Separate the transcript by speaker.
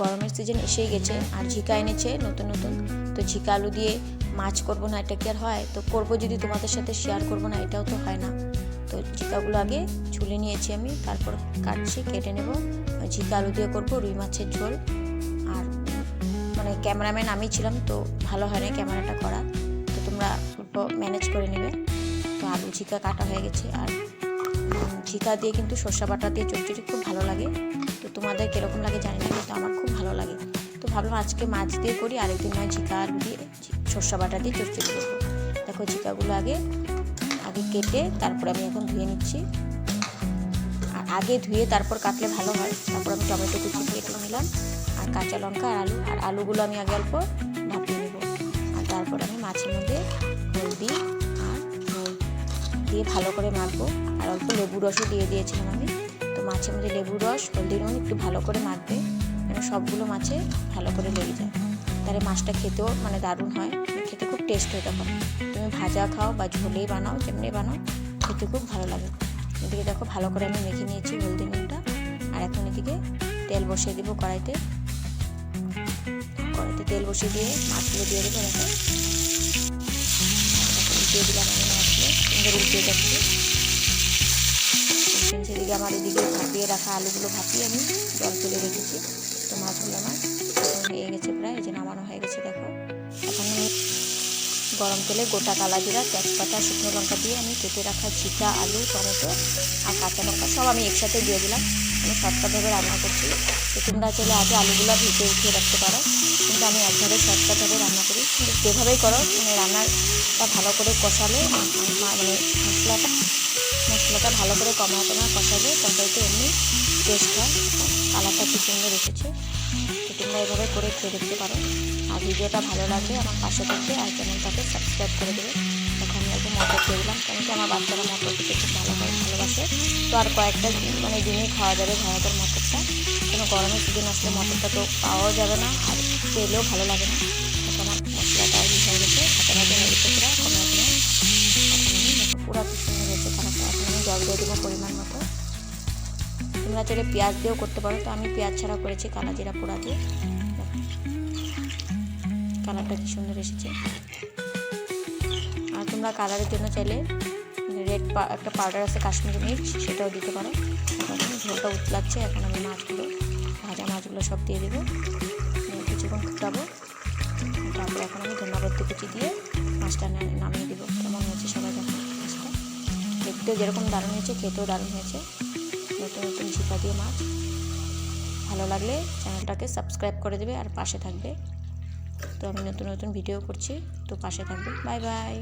Speaker 1: গরমের সিজন এসেই গেছে আর ঝিকা এনেছে নতুন নতুন, তো ঝিকা আলু দিয়ে মাছ করব না এটা কি আর হয়? তো করব যদি তোমাদের সাথে শেয়ার করব না এটাও তো হয় না। তো ঝিকাগুলো আগে ছুলে নিয়েছি আমি, তারপর কাটছি, কেটে নেব। ঝিকা আলু দিয়ে করব রুই মাছের ঝোল। আর মানে ক্যামেরাম্যান আমি ছিলাম, তো ভালো হয় না ক্যামেরাটা করা, তো তোমরা ম্যানেজ করে নেবে। তো আলু ঝিকা কাটা হয়ে গেছে। আর ঝিকা দিয়ে কিন্তু সর্ষে বাটা দিয়ে চচ্চড়ি খুব ভালো লাগে। তো তোমাদের কীরকম লাগে জানি না, কিন্তু আমার খুব ভালো লাগে। তো ভাবলাম আজকে মাছ দিয়ে করি, আরেকদিন নয় ঝিকা আলু দিয়ে সর্ষে বাটা দিয়ে চচ্চড়ি করবো। দেখো ঝিকাগুলো আগে কেটে তারপর আমি এখন ধুয়ে নিচ্ছি। আর আগে ধুয়ে তারপর কাটলে ভালো হয়। তারপর আমি টমেটো কুচি কেটে নিলাম, আর কাঁচা লঙ্কা আর আলু। আর আলুগুলো আমি আগে অল্প ভাপিয়ে নেব। আর তারপর আমি মাছের মধ্যে হলদি আর নুন দিয়ে ভালো করে মাখবো। আর অল্প লেবু রসও দিয়ে দিয়েছিলাম আমি। তো মাছের মধ্যে লেবু রস, হলদি, নুন একটু ভালো করে মাখবে, যেন সবগুলো মাছে ভালো করে লেগে যায়। তাহলে মাছটা খেতেও মানে দারুণ হয়, খেতে খুব টেস্ট হয়। তখন তুমি ভাজা খাও বা ঝোলেই বানাও, যেমনি বানাও, খেতে খুব ভালো লাগে। এদিকে দেখো ভালো করে আমি মেখে নিয়েছি হলদি নুনটা। আর এখন এদিকে তেল বসিয়ে দিব কড়াইতে। তেল বসিয়ে দিয়ে মাছগুলো দিয়ে দেবো। দেখো উল্টিয়ে দিলাম আমি মাছগুলো, সুন্দর উল্টিয়ে যাচ্ছি। সেদিকে আমার এদিকে ভাপিয়ে রাখা আলুগুলো ভাপিয়ে আমি জল ফেলে রেখেছি। তো মাছগুলো আমার হয়ে গেছে প্রায়, এই যে নামানো হয়ে গেছে। দেখো এখন আমি গরম তেলে গোটা কালা জিরা, তেজপাতা, শুকনো লঙ্কা দিয়ে আমি কেটে রাখা ঝিকা, আলু, টমেটো আর কাঁচা লঙ্কা সব আমি একসাথে দিয়ে দিলাম। আমি শর্টকাটভাবে রান্না করছি। তো তোমরা চাইলে আগে আলুগুলো ভিজে উঠিয়ে রাখতে পারো, কিন্তু আমি একভাবে শর্টকাটভাবে রান্না করি। কিন্তু যেভাবেই করো মানে রান্নাটা ভালো করে কষালে, মানে মশলাটা ভালো করে কষালে তরকারিতে এমনি টেস্ট হয়। কালারটা খুব সুন্দর এসেছে। তো তোমরা এভাবে করে খেয়ে দেখতে পারো। আর ভিডিওটা ভালো লাগলে আমার পাশে থাকবে আর চ্যানেলটাকে সাবস্ক্রাইব করে দেবে। এখন আমি একটু মটর দিয়ে দিলাম, কারণ কি আমার বাচ্চারা মটর খেতে খুব ভালোবাসে। তো আর কয়েকটা মানে দিনই খাওয়া যাবে ভাড়াটার মটরটা, কোনো গরমের সিজন আসলে মটরটা তো পাওয়াও যাবে না, আর পেলেও ভালো লাগে না। তো আমার মশলাটা হয়ে গেছে, হাতে হয়ে গেছে পুরো কমে এখন আমি পুরো খুব সুন্দর হয়েছে কালারটা। এখন আমি জল দিয়ে দেবো পরিমাণ মতো। তোমরা চাইলে পেঁয়াজ দিয়েও করতে পারো, তো আমি পেঁয়াজ ছাড়া করেছি কালা জিরা পোড়া দিয়ে। কালারটা কি সুন্দর এসেছে। আর তোমরা কালারের জন্য চাইলে রেড একটা পাউডার আছে কাশ্মীরি মির্চ, সেটাও দিতে পারো। এখন ঝোলটা উতলাচ্ছে, এখন আমি ভাজা মাছগুলো সব দিয়ে দেবো, কিছুক্ষণ ফুটাবো। তারপর এখন আমি ধন্যবাদ কুচি দিয়ে মাছটা নামিয়ে দেবো। কেমন হয়েছে সবাই দেখো, মাছটা দেখতেও যেরকম দারুণ হয়েছে, খেতেও দারুণ হয়েছে। নতুন নতুন ঝিকা দিয়ে মাছ। ভালো লাগলে চ্যানেলটাকে সাবস্ক্রাইব করে দেবে আর পাশে থাকবে। তো আমি নতুন নতুন ভিডিও করছি, তো পাশে থাকবে। Bye bye.